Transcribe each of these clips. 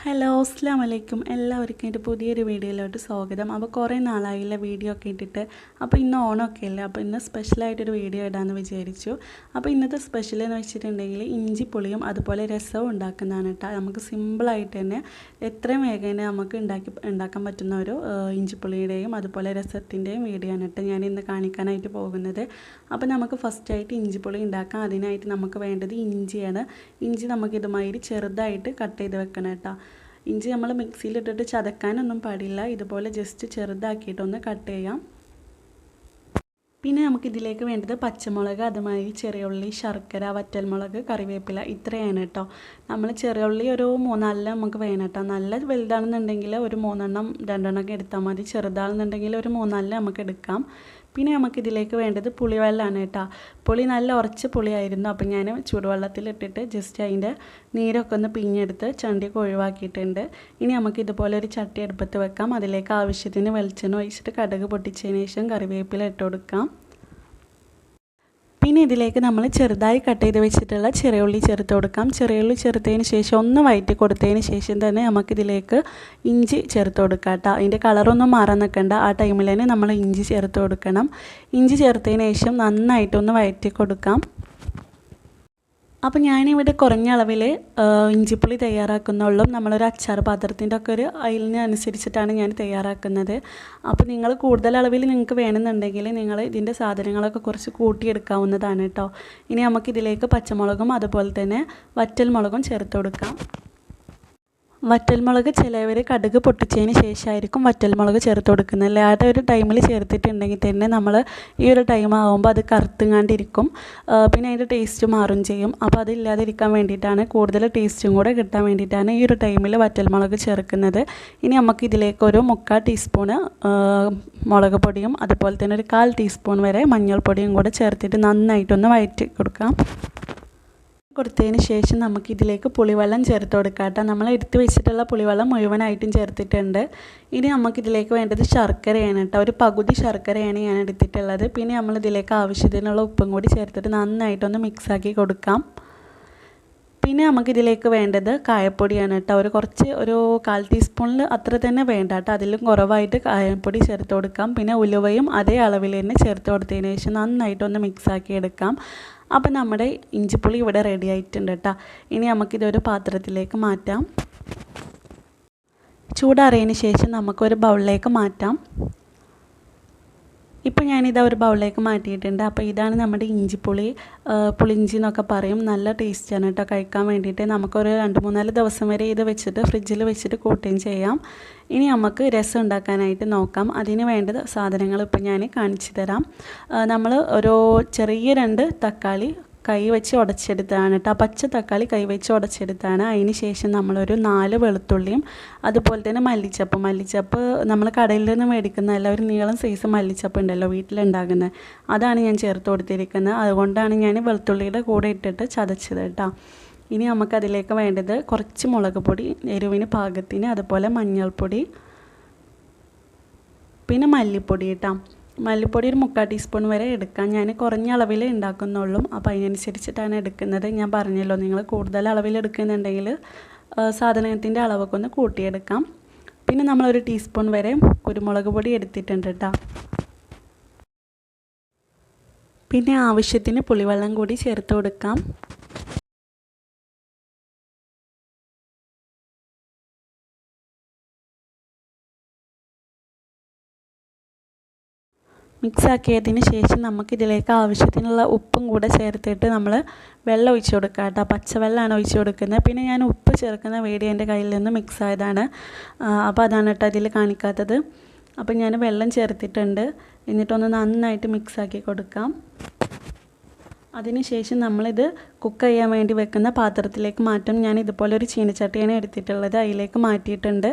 Hello അസ്സലാമു അലൈക്കും എല്ലാവർക്കും എൻ്റെ പുതിയൊരു വീഡിയോയിലോട്ട് സ്വാഗതം. അപ്പോൾ കുറേ നാളായില്ല വീഡിയോ ഒക്കെ ഇട്ടിട്ട്. അപ്പോൾ ഇന്ന് ഓണമൊക്കെ അല്ലേ, അപ്പോൾ ഇന്ന് സ്പെഷ്യലായിട്ടൊരു വീഡിയോ ഇടാമെന്ന് വിചാരിച്ചു. അപ്പോൾ ഇന്നത്തെ സ്പെഷ്യൽ എന്ന് വെച്ചിട്ടുണ്ടെങ്കിൽ ഇഞ്ചിപ്പുളിയും അതുപോലെ രസവും ഉണ്ടാക്കുന്നതാണ് കേട്ടോ. നമുക്ക് സിമ്പിളായിട്ട് തന്നെ എത്രയും വേഗം നമുക്ക് ഉണ്ടാക്കാൻ പറ്റുന്ന ഒരു ഇഞ്ചിപ്പുളിയുടെയും അതുപോലെ രസത്തിൻ്റെയും വീഡിയോ ആണ് കേട്ടോ ഞാൻ ഇന്ന് കാണിക്കാനായിട്ട് പോകുന്നത്. അപ്പോൾ നമുക്ക് ഫസ്റ്റായിട്ട് ഇഞ്ചിപ്പുളി ഉണ്ടാക്കാം. അതിനായിട്ട് നമുക്ക് വേണ്ടത് ഇഞ്ചിയാണ്. ഇഞ്ചി നമുക്കിതുമാതിരി ചെറുതായിട്ട് കട്ട് ചെയ്ത് വെക്കണം കേട്ടോ. ഇഞ്ചി നമ്മൾ മിക്സിയിലിട്ടിട്ട് ചതക്കാനൊന്നും പാടില്ല, ഇതുപോലെ ജസ്റ്റ് ചെറുതാക്കിയിട്ടൊന്ന് കട്ട് ചെയ്യാം. പിന്നെ നമുക്കിതിലേക്ക് വേണ്ടത് പച്ചമുളക്, അതുമാതിരി ചെറിയ ഉള്ളി, ശർക്കര, വറ്റൽമുളക്, കറിവേപ്പില, ഇത്രയാണ് കേട്ടോ. നമ്മൾ ചെറിയ ഉള്ളി ഒരു 3-4 നമുക്ക് വേണം കേട്ടോ. നല്ല വലുതാണെന്നുണ്ടെങ്കിൽ ഒരു 3-2 ഒക്കെ എടുത്താൽ മതി. ചെറുതാണെന്നുണ്ടെങ്കിൽ ഒരു 3-4 നമുക്ക് എടുക്കാം. പിന്നെ നമുക്കിതിലേക്ക് വേണ്ടത് പുളിവെള്ളമാണ് കേട്ടോ. പുളി നല്ല ഉറച്ച പുളിയായിരുന്നു. അപ്പം ഞാൻ ചൂടുവെള്ളത്തിലിട്ടിട്ട് ജസ്റ്റ് അതിൻ്റെ നീരൊക്കെ ഒന്ന് പിഴിഞ്ഞെടുത്ത് ചണ്ടിയൊക്കെ ഒഴിവാക്കിയിട്ടുണ്ട്. ഇനി നമുക്കിതുപോലെ ഒരു ചട്ടി അടുപ്പത്ത് വെക്കാം. അതിലേക്ക് ആവശ്യത്തിന് വെളിച്ചെണ്ണ ഒഴിച്ചിട്ട് കടുക് പൊട്ടിച്ചതിന് ശേഷം കറിവേപ്പില ഇട്ട് കൊടുക്കാം. പിന്നെ ഇതിലേക്ക് നമ്മൾ ചെറുതായി കട്ട് ചെയ്ത് വെച്ചിട്ടുള്ള ചെറിയ ഉള്ളി ചേർത്ത് കൊടുക്കാം. ചെറിയ ഉള്ളി ചേർത്തതിന് ശേഷം ഒന്ന് വഴറ്റി കൊടുത്തതിന് ശേഷം തന്നെ നമുക്കിതിലേക്ക് ഇഞ്ചി ചേർത്ത് കൊടുക്കാം കേട്ടോ. അതിൻ്റെ കളറൊന്നും മാറാൻ നിൽക്കണ്ട. ആ ടൈമിൽ തന്നെ നമ്മൾ ഇഞ്ചി ചേർത്ത് കൊടുക്കണം. ഇഞ്ചി ചേർത്തതിന് ശേഷം നന്നായിട്ടൊന്ന് വഴറ്റി കൊടുക്കാം. അപ്പോൾ ഞാനിവിടെ കുറഞ്ഞ അളവിൽ ഇഞ്ചിപ്പുളി തയ്യാറാക്കുന്നുള്ളൂ. നമ്മളൊരു അച്ചാർ പാത്രത്തിൻ്റെ ഒക്കെ ഒരു അയിലിനനുസരിച്ചിട്ടാണ് ഞാൻ തയ്യാറാക്കുന്നത്. അപ്പോൾ നിങ്ങൾ കൂടുതൽ അളവിൽ നിങ്ങൾക്ക് വേണമെന്നുണ്ടെങ്കിൽ നിങ്ങൾ ഇതിൻ്റെ സാധനങ്ങളൊക്കെ കുറച്ച് കൂട്ടിയെടുക്കാവുന്നതാണ് കേട്ടോ. ഇനി നമുക്കിതിലേക്ക് പച്ചമുളകും അതുപോലെ തന്നെ വറ്റൽമുളകും ചേർത്ത് കൊടുക്കാം. വറ്റൽമുളക് ചിലവർ കടുക് പൊട്ടിച്ചതിന് ശേഷമായിരിക്കും വറ്റൽമുളക് ചേർത്ത് കൊടുക്കുന്നത്. അല്ലാതെ ഒരു ടൈമിൽ ചേർത്തിട്ടുണ്ടെങ്കിൽ തന്നെ നമ്മൾ ഈ ഒരു ടൈം ആകുമ്പോൾ അത് കറുത്തുങ്ങാണ്ടിരിക്കും. പിന്നെ അതിൻ്റെ ടേസ്റ്റ് മാറും ചെയ്യും. അപ്പോൾ അതില്ലാതിരിക്കാൻ വേണ്ടിയിട്ടാണ്, കൂടുതൽ ടേസ്റ്റും കൂടെ കിട്ടാൻ വേണ്ടിയിട്ടാണ് ഈ ഒരു ടൈമിൽ വറ്റൽമുളക് ചേർക്കുന്നത്. ഇനി നമുക്ക് ഇതിലേക്ക് ഒരു 3/4 ടീസ്പൂണ് മുളക് പൊടിയും അതുപോലെ തന്നെ ഒരു 1/4 ടീസ്പൂൺ വരെ മഞ്ഞൾപ്പൊടിയും കൂടെ ചേർത്തിട്ട് നന്നായിട്ടൊന്ന് വഴറ്റി കൊടുക്കാം. കൊടുത്തതിന് ശേഷം നമുക്കിതിലേക്ക് പുളിവെള്ളം ചേർത്ത് കൊടുക്കാം കേട്ടോ. നമ്മൾ എടുത്ത് വെച്ചിട്ടുള്ള പുളിവെള്ളം മുഴുവനായിട്ടും ചേർത്തിട്ടുണ്ട്. ഇനി നമുക്കിതിലേക്ക് വേണ്ടത് ശർക്കരയാണ് കേട്ടോ. ഒരു പകുതി ശർക്കരയാണ് ഞാൻ എടുത്തിട്ടുള്ളത്. പിന്നെ നമ്മളിതിലേക്ക് ആവശ്യത്തിനുള്ള ഉപ്പും കൂടി ചേർത്തിട്ട് നന്നായിട്ടൊന്ന് മിക്സാക്കി കൊടുക്കാം. പിന്നെ നമുക്കിതിലേക്ക് വേണ്ടത് കായപ്പൊടിയാണ് കേട്ടോ. ഒരു 1/4 ടീസ്പൂണിൽ അത്ര തന്നെ വേണ്ട കേട്ടോ. അതിലും കുറവായിട്ട് കായപ്പൊടി ചേർത്ത് കൊടുക്കാം. പിന്നെ ഉലുവയും അതേ അളവിൽ തന്നെ ചേർത്ത് കൊടുത്തതിന് ശേഷം നന്നായിട്ടൊന്ന് മിക്സാക്കി എടുക്കാം. അപ്പോൾ നമ്മുടെ ഇഞ്ചിപ്പുളി ഇവിടെ റെഡി ആയിട്ടുണ്ട് കേട്ടോ. ഇനി നമുക്കിതൊരു പാത്രത്തിലേക്ക് മാറ്റാം. ചൂടാറിയതിന് ശേഷം നമുക്കൊരു ബൗളിലേക്ക് മാറ്റാം. ഇപ്പോൾ ഞാനിതാ ഒരു ബൗളിലേക്ക് മാറ്റിയിട്ടുണ്ട്. അപ്പോൾ ഇതാണ് നമ്മുടെ ഇഞ്ചിപ്പുളി, പുളിഞ്ചി എന്നൊക്കെ പറയും. നല്ല ടേസ്റ്റാണ് കേട്ടോ കഴിക്കാൻ വേണ്ടിയിട്ട്. നമുക്കൊരു 2-3 ദിവസം വരെ ഇത് വെച്ചിട്ട് ഫ്രിഡ്ജിൽ വെച്ചിട്ട് കൂട്ടുകയും ചെയ്യാം. ഇനി നമുക്ക് രസം ഉണ്ടാക്കാനായിട്ട് നോക്കാം. അതിന് വേണ്ട സാധനങ്ങൾ ഇപ്പോൾ ഞാൻ കാണിച്ചു തരാം. നമ്മൾ ഒരു ചെറിയ 2 തക്കാളി കൈ വെച്ച് ഉടച്ചെടുത്താണ് കേട്ടോ. പച്ച തക്കാളി കൈ വെച്ച് ഉടച്ചെടുത്താണ്. അതിന് ശേഷം നമ്മളൊരു 4 വെളുത്തുള്ളിയും അതുപോലെ തന്നെ മല്ലിച്ചപ്പ് നമ്മൾ കടയിൽ നിന്ന് മേടിക്കുന്നതല്ല, ഒരു നീളം സൈസ് മല്ലിച്ചപ്പ് ഉണ്ടല്ലോ വീട്ടിലുണ്ടാകുന്നത്, അതാണ് ഞാൻ ചേർത്ത് കൊടുത്തിരിക്കുന്നത്. അതുകൊണ്ടാണ് ഞാൻ വെളുത്തുള്ളിയുടെ കൂടെ ഇട്ടിട്ട് ചതച്ചത് കേട്ടോ. ഇനി നമുക്കതിലേക്ക് വേണ്ടത് കുറച്ച് മുളക് പൊടി എരിവിന് പാകത്തിന്, അതുപോലെ മഞ്ഞൾപ്പൊടി, പിന്നെ മല്ലിപ്പൊടി കേട്ടോ. മല്ലിപ്പൊടി ഒരു 3/4 ടീസ്പൂൺ വരെ എടുക്കാം. ഞാൻ കുറഞ്ഞ അളവിൽ ഉണ്ടാക്കുന്നുള്ളൂ. അപ്പോൾ അതിനനുസരിച്ചിട്ടാണ് എടുക്കുന്നത്. ഞാൻ പറഞ്ഞല്ലോ, നിങ്ങൾ കൂടുതൽ അളവിൽ എടുക്കുന്നുണ്ടെങ്കിൽ സാധനത്തിൻ്റെ അളവൊക്കെ ഒന്ന് കൂട്ടിയെടുക്കാം. പിന്നെ നമ്മളൊരു ടീസ്പൂൺ വരെ കുരുമുളക് പൊടി എടുത്തിട്ടുണ്ട് കേട്ടോ. പിന്നെ ആവശ്യത്തിന് പുളിവെള്ളം കൂടി ചേർത്ത് കൊടുക്കാം. മിക്സാക്കിയതിന് ശേഷം നമുക്കിതിലേക്ക് ആവശ്യത്തിനുള്ള ഉപ്പും കൂടെ ചേർത്തിട്ട് നമ്മൾ വെള്ളം ഒഴിച്ച് കൊടുക്കുക കേട്ടോ. പച്ചവെള്ളമാണ് ഒഴിച്ച് കൊടുക്കുന്നത്. പിന്നെ ഞാൻ ഉപ്പ് ചേർക്കുന്ന വീഡിയോ എൻ്റെ കയ്യിൽ നിന്ന് മിക്സ് ആയതാണ്. അപ്പോൾ അതാണ് കേട്ടോ അതിൽ കാണിക്കാത്തത്. അപ്പോൾ ഞാൻ വെള്ളം ചേർത്തിട്ടുണ്ട്. എന്നിട്ടൊന്ന് നന്നായിട്ട് മിക്സാക്കി കൊടുക്കാം. അതിനുശേഷം നമ്മളിത് കുക്ക് ചെയ്യാൻ വേണ്ടി വെക്കുന്ന പാത്രത്തിലേക്ക് മാറ്റും. ഞാൻ ഇതുപോലെ ഒരു ചീനച്ചട്ടിയാണ് എടുത്തിട്ടുള്ളത്, അതിലേക്ക് മാറ്റിയിട്ടുണ്ട്.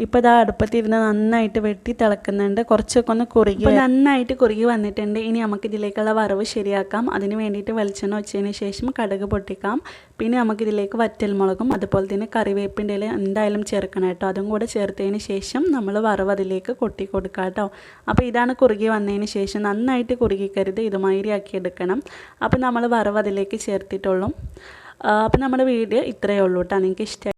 ഇപ്പോൾ ഇതാ അടുപ്പത്തിരുന്ന് നന്നായിട്ട് വെട്ടി തിളക്കുന്നുണ്ട്. കുറച്ചൊക്കെ ഒന്ന് കുറുകി നന്നായിട്ട് കുറുകി വന്നിട്ടുണ്ട്. ഇനി നമുക്കിതിലേക്കുള്ള വറവ് ശരിയാക്കാം. അതിന് വേണ്ടിയിട്ട് വെളിച്ചെണ്ണ വെച്ചതിന് ശേഷം കടുക് പൊട്ടിക്കാം. പിന്നെ നമുക്കിതിലേക്ക് വറ്റൽമുളകും അതുപോലെ തന്നെ കറിവേപ്പിൻ്റെ ഇല എന്തായാലും ചേർക്കണം കേട്ടോ. അതും കൂടെ ചേർത്തതിന് ശേഷം നമ്മൾ വറവ് അതിലേക്ക് കൊട്ടി കൊടുക്കാം കേട്ടോ. അപ്പോൾ ഇതാണ് കുറുകി വന്നതിന് ശേഷം, നന്നായിട്ട് കുറുകിക്കരുത്, ഇതുമാതിരി ആക്കി എടുക്കണം. അപ്പോൾ നമ്മൾ വറവ് അതിലേക്ക് ചേർത്തിട്ടുള്ളൂ. അപ്പോൾ നമ്മുടെ വീഡിയോ ഇത്രയേ ഉള്ളൂ കേട്ടോ. നിങ്ങൾക്ക് ഇഷ്ടമായി